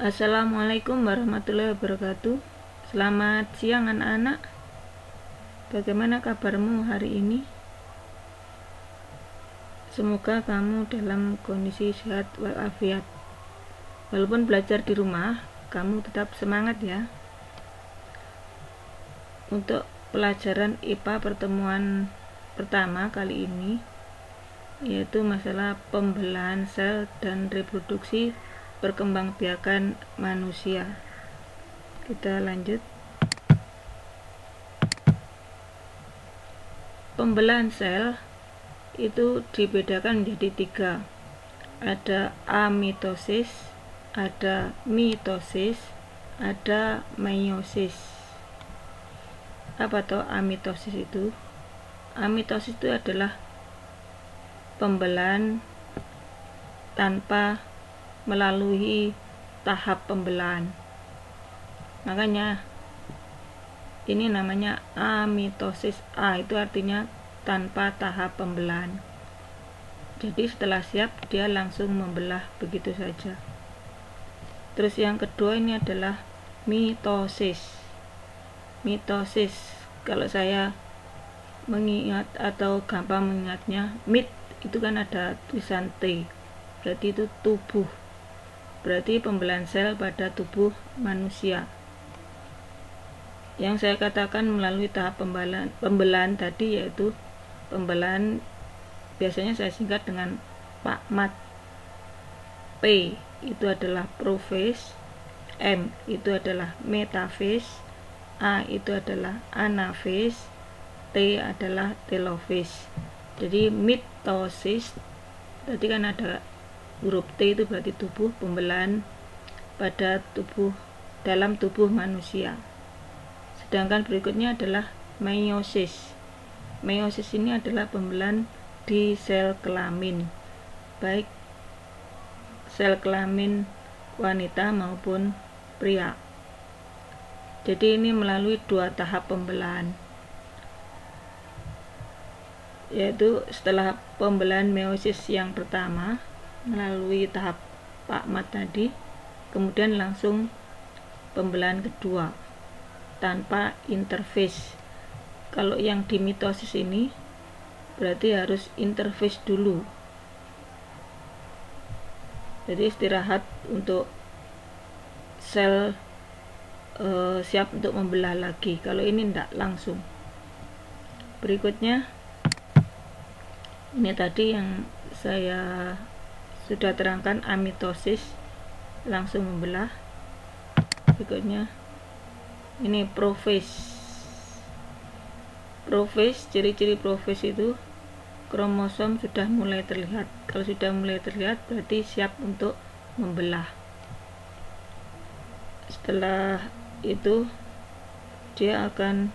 Assalamualaikum warahmatullahi wabarakatuh. Selamat siang anak-anak. Bagaimana kabarmu hari ini? Semoga kamu dalam kondisi sehat walafiat. Walaupun belajar di rumah, kamu tetap semangat ya. Untuk pelajaran IPA pertemuan pertama kali ini, yaitu masalah pembelahan sel dan reproduksi perkembangbiakan manusia. Kita lanjut. Pembelahan sel itu dibedakan menjadi 3. Ada amitosis, ada mitosis, ada meiosis. Apa toh amitosis itu? Amitosis itu adalah pembelahan tanpa melalui tahap pembelahan. Makanya ini namanya amitosis. A itu artinya tanpa tahap pembelahan. Jadi setelah siap dia langsung membelah begitu saja. Terus yang kedua ini adalah mitosis. Mitosis, kalau saya mengingat atau gampang mengingatnya, mit itu kan ada tulisan T, berarti itu tubuh, berarti pembelahan sel pada tubuh manusia. Yang saya katakan melalui tahap pembelahan tadi yaitu pembelahan, biasanya saya singkat dengan PAKMAT. P itu adalah prophase, M itu adalah metaphase, A itu adalah anaphase, T adalah telophase. Jadi mitosis tadi kan ada huruf T, itu berarti tubuh, pembelahan pada tubuh, dalam tubuh manusia. Sedangkan berikutnya adalah meiosis. Meiosis ini adalah pembelahan di sel kelamin, baik sel kelamin wanita maupun pria. Jadi ini melalui 2 tahap pembelahan, yaitu setelah pembelahan meiosis yang pertama melalui tahap PAKMAT tadi, kemudian langsung pembelahan kedua tanpa interface. Kalau yang di mitosis ini berarti harus interface dulu, jadi istirahat untuk sel siap untuk membelah lagi. Kalau ini tidak langsung. Berikutnya ini tadi yang saya sudah terangkan, amitosis langsung membelah. Berikutnya ini prophase. Prophase, ciri-ciri prophase itu kromosom sudah mulai terlihat. Kalau sudah mulai terlihat berarti siap untuk membelah. Setelah itu dia akan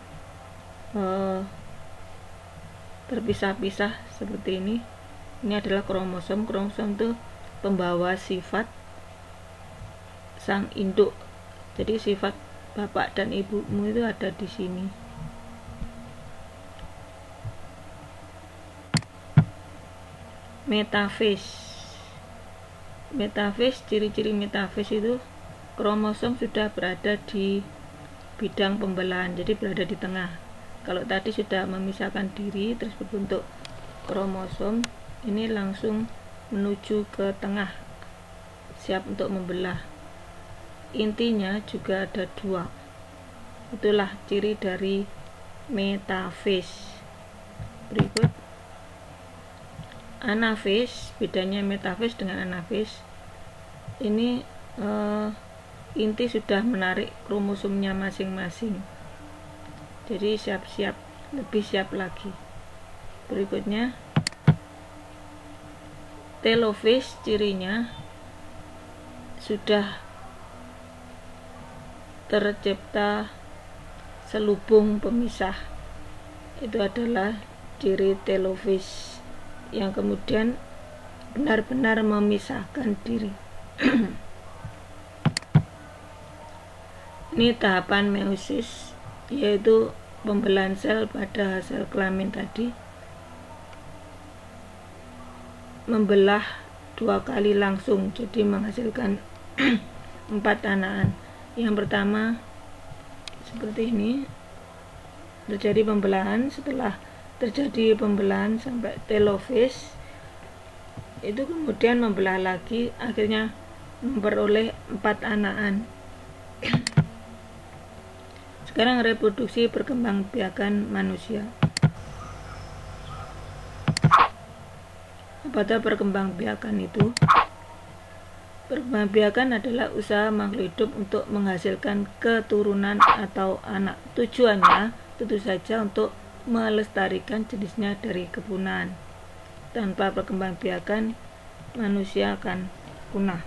terpisah-pisah seperti ini. Ini adalah kromosom. Kromosom itu pembawa sifat sang induk. Jadi sifat bapak dan ibumu itu ada di sini. Metaphase. Metaphase, ciri-ciri metaphase itu kromosom sudah berada di bidang pembelahan, jadi berada di tengah. Kalau tadi sudah memisahkan diri terus berbentuk kromosom, ini langsung menuju ke tengah, siap untuk membelah. Intinya juga ada 2. Itulah ciri dari metaphase. Berikut anaphase. Bedanya metaphase dengan anaphase, ini inti sudah menarik kromosomnya masing-masing, jadi siap-siap, lebih siap lagi. Berikutnya telophase, cirinya sudah tercipta selubung pemisah. Itu adalah ciri telophase yang kemudian benar-benar memisahkan diri. Ini tahapan meiosis, yaitu pembelahan sel pada sel kelamin tadi, membelah 2 kali langsung, jadi menghasilkan 4 anakan. Yang pertama seperti ini, terjadi pembelahan. Setelah terjadi pembelahan sampai telophase, itu kemudian membelah lagi, akhirnya memperoleh 4 anakan. Sekarang reproduksi perkembangbiakan manusia. Apa itu perkembangbiakan itu? Perkembangbiakan adalah usaha makhluk hidup untuk menghasilkan keturunan atau anak. Tujuannya tentu saja untuk melestarikan jenisnya dari kepunahan. Tanpa perkembangbiakan, manusia akan punah.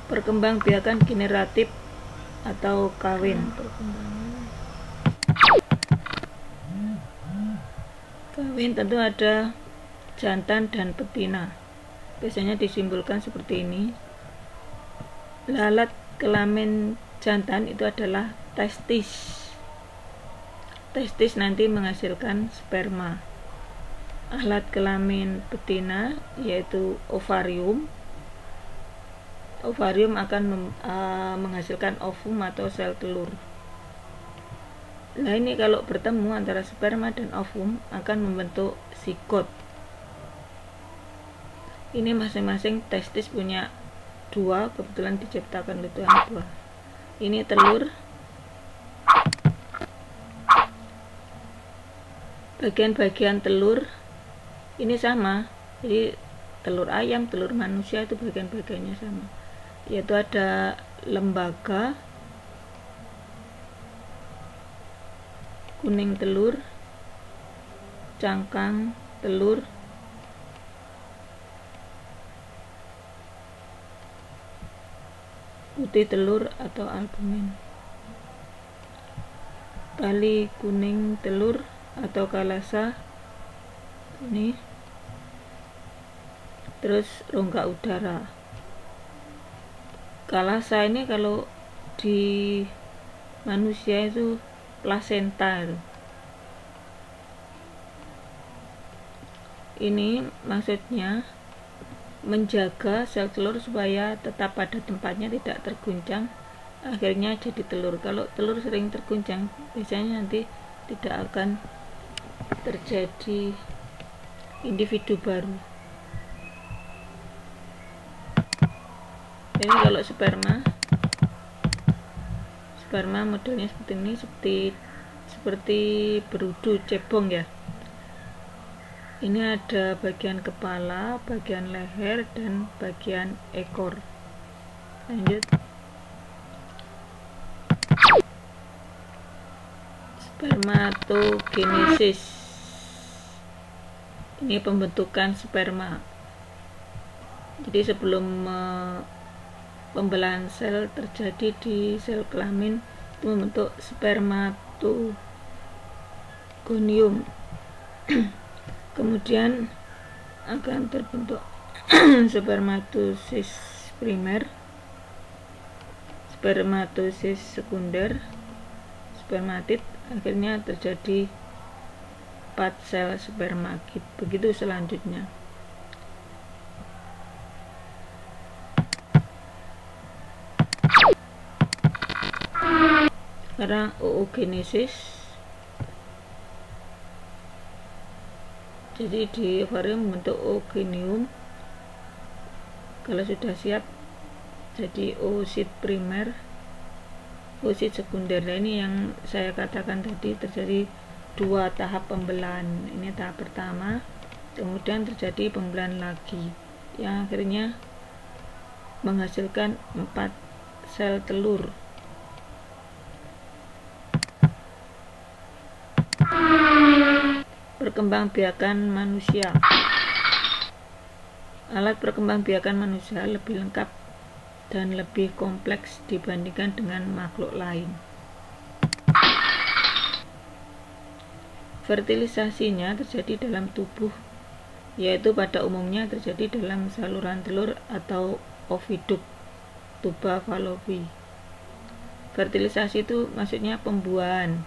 Perkembangbiakan generatif atau kawin. Kawin tentu ada jantan dan betina. Biasanya disimbolkan seperti ini. Alat kelamin jantan itu adalah testis. Testis nanti menghasilkan sperma. Alat kelamin betina yaitu ovarium. Ovarium akan menghasilkan ovum atau sel telur. Nah, ini kalau bertemu antara sperma dan ovum akan membentuk zigot. Ini masing-masing testis punya 2, kebetulan diciptakan oleh Tuhan 2. Ini telur. Bagian-bagian telur ini sama. Jadi telur ayam, telur manusia itu bagian-bagiannya sama. Yaitu ada lembaga, kuning telur, cangkang telur, putih telur atau albumin, tali kuning telur atau kalasa ini, terus rongga udara. Kalasa ini kalau di manusia itu plasenta itu. Ini maksudnya menjaga sel telur supaya tetap pada tempatnya, tidak terguncang, akhirnya jadi telur. Kalau telur sering terguncang, biasanya nanti tidak akan terjadi individu baru. Jadi kalau sperma modelnya seperti ini, seperti berudu cebong ya. Ini ada bagian kepala, bagian leher, dan bagian ekor. Lanjut. Spermatogenesis. Ini pembentukan sperma. Jadi sebelum pembelahan sel terjadi di sel kelamin, itu membentuk spermatogonium. Kemudian akan terbentuk spermatosis primer, spermatosis sekunder, spermatid, akhirnya terjadi 4 sel spermagid. Begitu selanjutnya. Sekarang oogenesis. Jadi di ovarium membentuk oogonium. Kalau sudah siap jadi oosit primer, oosit sekunder. Nah, ini yang saya katakan tadi, terjadi 2 tahap pembelahan. Ini tahap pertama, kemudian terjadi pembelahan lagi yang akhirnya menghasilkan 4 sel telur. Perkembangbiakan manusia. Alat perkembangbiakan manusia lebih lengkap dan lebih kompleks dibandingkan dengan makhluk lain. Fertilisasinya terjadi dalam tubuh, yaitu pada umumnya terjadi dalam saluran telur atau oviduk, tuba fallopi. Fertilisasi itu maksudnya pembuahan.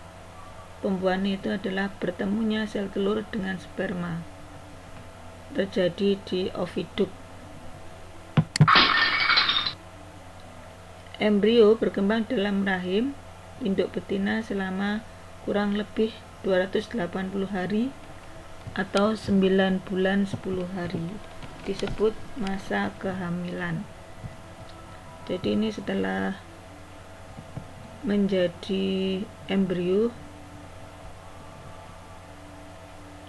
pembuahan itu adalah bertemunya sel telur dengan sperma, terjadi di oviduk. Embrio berkembang dalam rahim induk betina selama kurang lebih 280 hari atau 9 bulan 10 hari, disebut masa kehamilan. Jadi ini setelah menjadi embrio,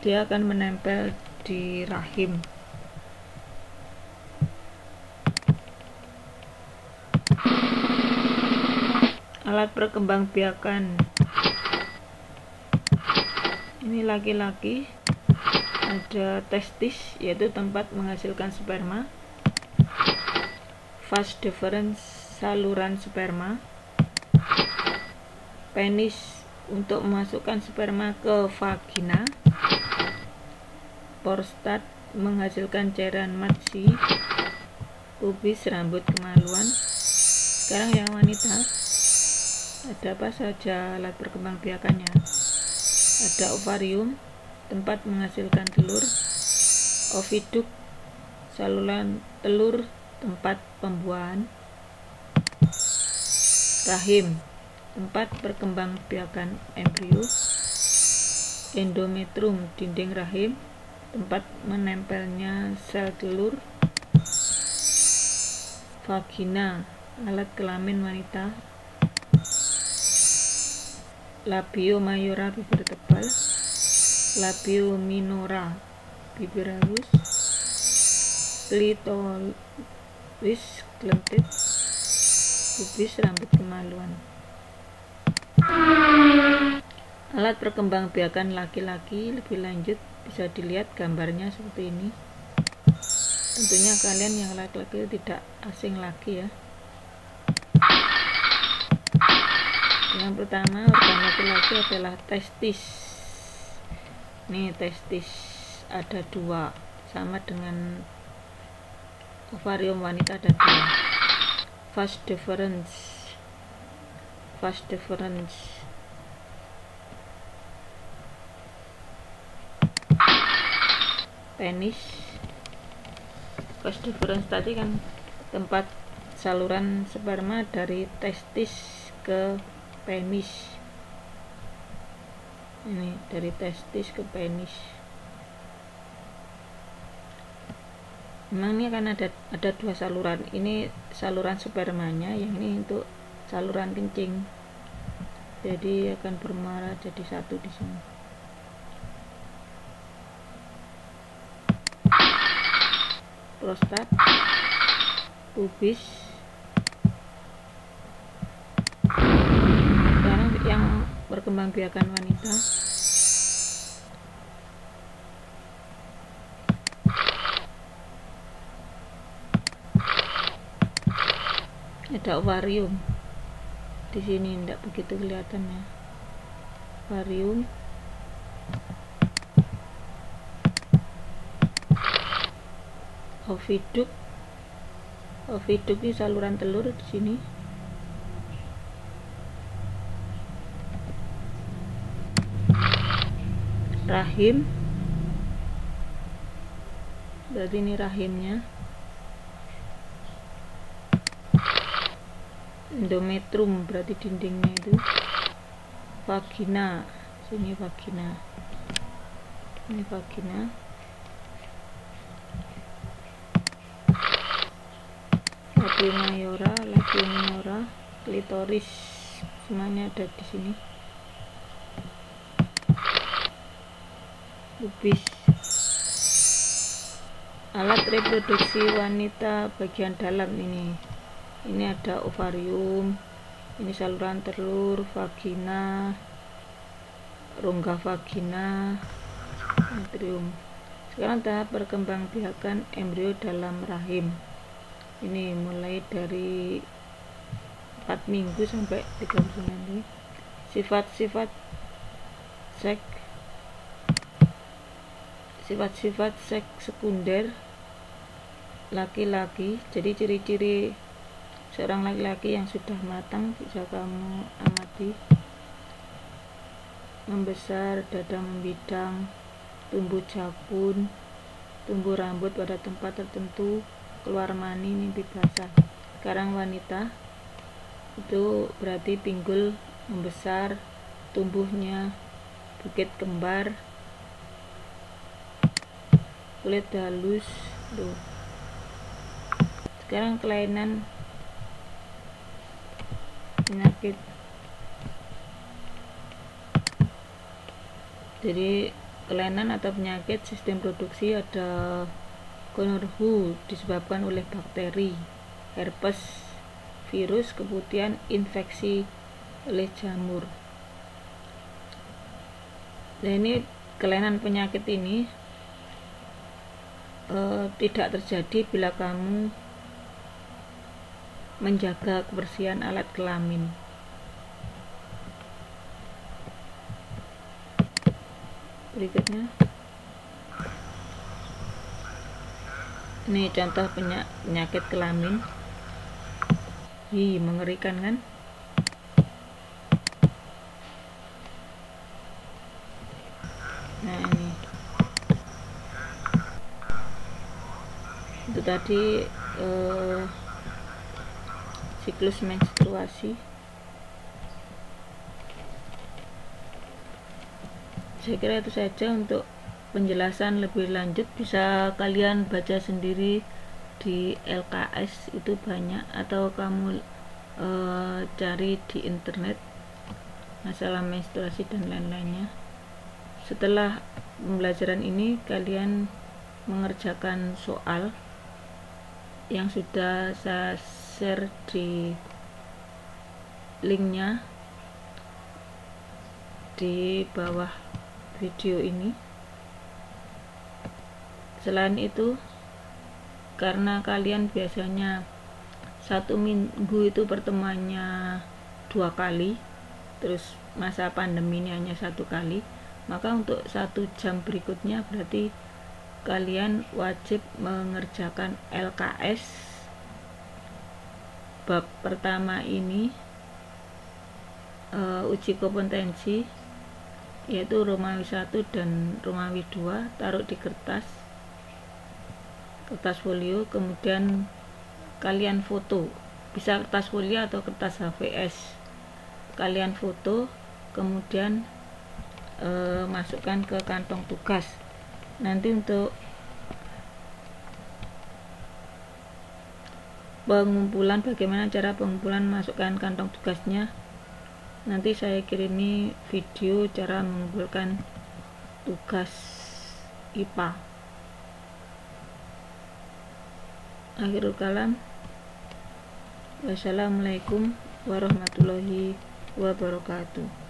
dia akan menempel di rahim. Alat perkembangbiakan ini laki-laki, ada testis yaitu tempat menghasilkan sperma, vas deferens saluran sperma, penis untuk memasukkan sperma ke vagina, prostat menghasilkan cairan matsi, pubis rambut kemaluan. Sekarang yang wanita, ada apa saja alat perkembangbiakannya? Ada ovarium, tempat menghasilkan telur, oviduk, saluran telur, tempat pembuahan, rahim, tempat perkembangbiakan embrio, endometrium, dinding rahim, tempat menempelnya sel telur, vagina, alat kelamin wanita, labio mayora, bibir tebal, labio minora, bibir halus, klitoris, kelentit, pubis, rambut kemaluan. Alat perkembangbiakan laki-laki lebih lanjut bisa dilihat gambarnya seperti ini. Tentunya kalian yang laki-laki tidak asing lagi ya. Yang pertama, organ laki-laki adalah testis. Nih testis ada 2, sama dengan ovarium wanita ada 2. Vas deferens, penis. Vas deferens tadi kan tempat saluran sperma dari testis ke penis. Ini dari testis ke penis. Memang ini kan ada 2 saluran. Ini saluran spermanya, yang ini untuk saluran kencing. Jadi akan bermuara jadi 1 di sini. Prostat, pubis. Sekarang yang perkembangbiakan wanita, ada ovarium. Di sini tidak begitu kelihatan ya. Ovarium, oviduk. Oviduk ini saluran telur di sini. Rahim, berarti ini rahimnya. Endometrium berarti dindingnya itu. Vagina, sini vagina. Ini vagina. Labio mayora, labio minora, klitoris, semuanya ada di sini. Pubis. Alat reproduksi wanita bagian dalam ini ada ovarium, ini saluran telur, vagina, rongga vagina, endometrium. Sekarang tahap perkembangbiakan embrio dalam rahim. Ini mulai dari 4 minggu sampai 3 bulan. Sifat-sifat seks sekunder laki-laki. Jadi ciri-ciri seorang laki-laki yang sudah matang bisa kamu amati. membesar, dada membidang, tumbuh jakun, tumbuh rambut pada tempat tertentu, keluar mani, mimpi basah. Sekarang wanita itu berarti pinggul membesar, tumbuhnya bukit kembar, kulit halus tuh. Sekarang kelainan penyakit. Jadi kelainan atau penyakit sistem reproduksi ada gonorrhea disebabkan oleh bakteri, herpes virus, kemudian infeksi oleh jamur. Nah, ini kelainan penyakit ini tidak terjadi bila kamu menjaga kebersihan alat kelamin. Berikutnya, ini contoh penyakit kelamin. Mengerikan kan? Nah, ini itu tadi siklus menstruasi. Saya kira itu saja untuk penjelasan lebih lanjut, bisa kalian baca sendiri di LKS, itu banyak, atau kamu cari di internet masalah menstruasi dan lain-lainnya. Setelah pembelajaran ini kalian mengerjakan soal yang sudah saya share di linknya di bawah video ini. Selain itu, karena kalian biasanya satu minggu itu pertemuannya 2 kali, terus masa pandemi ini hanya 1 kali, maka untuk 1 jam berikutnya berarti kalian wajib mengerjakan LKS bab pertama ini, uji kompetensi, yaitu Romawi 1 dan Romawi 2. Taruh di kertas folio, kemudian kalian foto, bisa kertas folio atau kertas HVS, kalian foto, kemudian masukkan ke kantong tugas. Nanti untuk pengumpulan, bagaimana cara pengumpulan, masukkan kantong tugasnya, nanti saya kirimi video cara mengumpulkan tugas IPA. Akhirul kalam, wassalamualaikum warahmatullahi wabarakatuh.